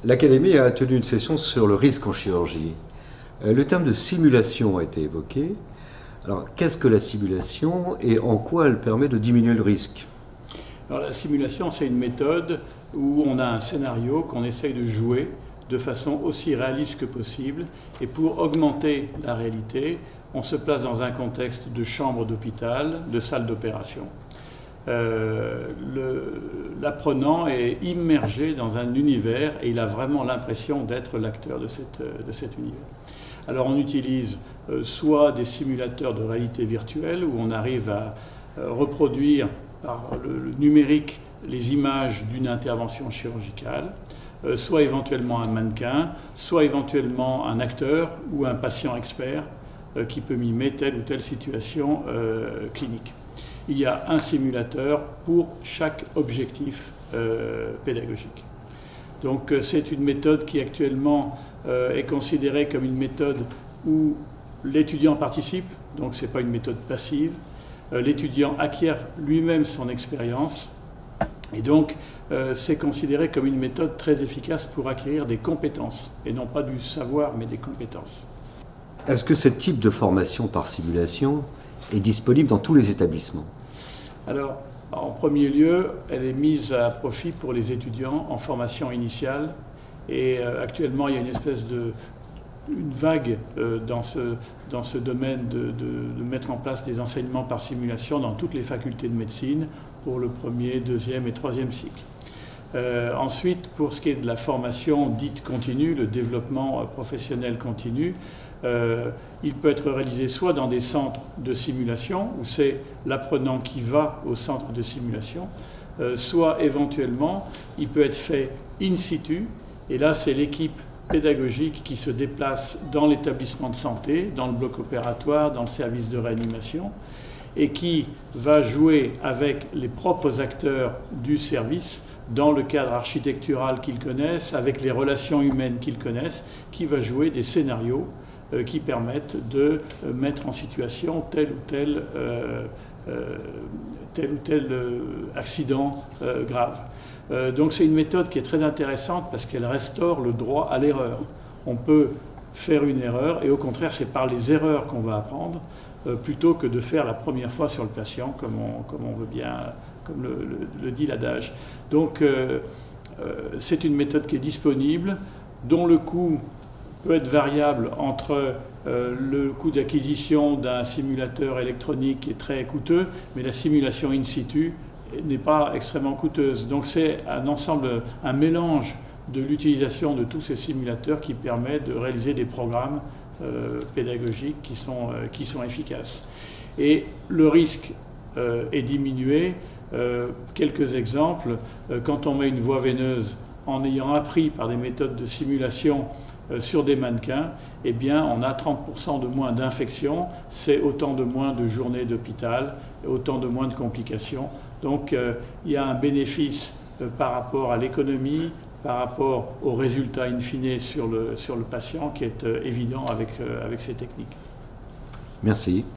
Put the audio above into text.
L'Académie a tenu une session sur le risque en chirurgie. Le terme de simulation a été évoqué. Alors, qu'est-ce que la simulation et en quoi elle permet de diminuer le risque? Alors, la simulation, c'est une méthode où on a un scénario qu'on essaye de jouer de façon aussi réaliste que possible. Et pour augmenter la réalité, on se place dans un contexte de chambre d'hôpital, de salle d'opération. L'apprenant est immergé dans un univers et il a vraiment l'impression d'être l'acteur de cet univers. Alors on utilise soit des simulateurs de réalité virtuelle où on arrive à reproduire par le numérique les images d'une intervention chirurgicale, soit éventuellement un mannequin, soit éventuellement un acteur ou un patient expert qui peut mimer telle ou telle situation clinique. Il y a un simulateur pour chaque objectif pédagogique. Donc c'est une méthode qui actuellement est considérée comme une méthode où l'étudiant participe, donc ce n'est pas une méthode passive. L'étudiant acquiert lui-même son expérience et donc c'est considéré comme une méthode très efficace pour acquérir des compétences, et non pas du savoir mais des compétences. Est-ce que ce type de formation par simulation est disponible dans tous les établissements? Alors, en premier lieu, elle est mise à profit pour les étudiants en formation initiale. Et actuellement, il y a une vague dans ce domaine de mettre en place des enseignements par simulation dans toutes les facultés de médecine pour le premier, deuxième et troisième cycle. Ensuite, pour ce qui est de la formation dite continue, le développement professionnel continu, il peut être réalisé soit dans des centres de simulation, où c'est l'apprenant qui va au centre de simulation, soit éventuellement, il peut être fait in situ, et là c'est l'équipe pédagogique qui se déplace dans l'établissement de santé, dans le bloc opératoire, dans le service de réanimation, et qui va jouer avec les propres acteurs du service dans le cadre architectural qu'ils connaissent, avec les relations humaines qu'ils connaissent, qui va jouer des scénarios qui permettent de mettre en situation tel ou tel accident grave. Donc c'est une méthode qui est très intéressante parce qu'elle restaure le droit à l'erreur. On peut faire une erreur et au contraire c'est par les erreurs qu'on va apprendre plutôt que de faire la première fois sur le patient comme on veut bien, comme le dit l'adage. Donc c'est une méthode qui est disponible, dont le coût peut être variable entre le coût d'acquisition d'un simulateur électronique qui est très coûteux, mais la simulation in situ n'est pas extrêmement coûteuse. Donc c'est un ensemble, un mélange de l'utilisation de tous ces simulateurs qui permet de réaliser des programmes pédagogiques qui sont efficaces. Et le risque est diminué. Quelques exemples, quand on met une voie veineuse en ayant appris par des méthodes de simulation sur des mannequins, eh bien, on a 30% de moins d'infections, c'est autant de moins de journées d'hôpital, autant de moins de complications. Donc, il y a un bénéfice par rapport à l'économie, par rapport au résultat in fine sur le patient qui est évident avec ces techniques. Merci.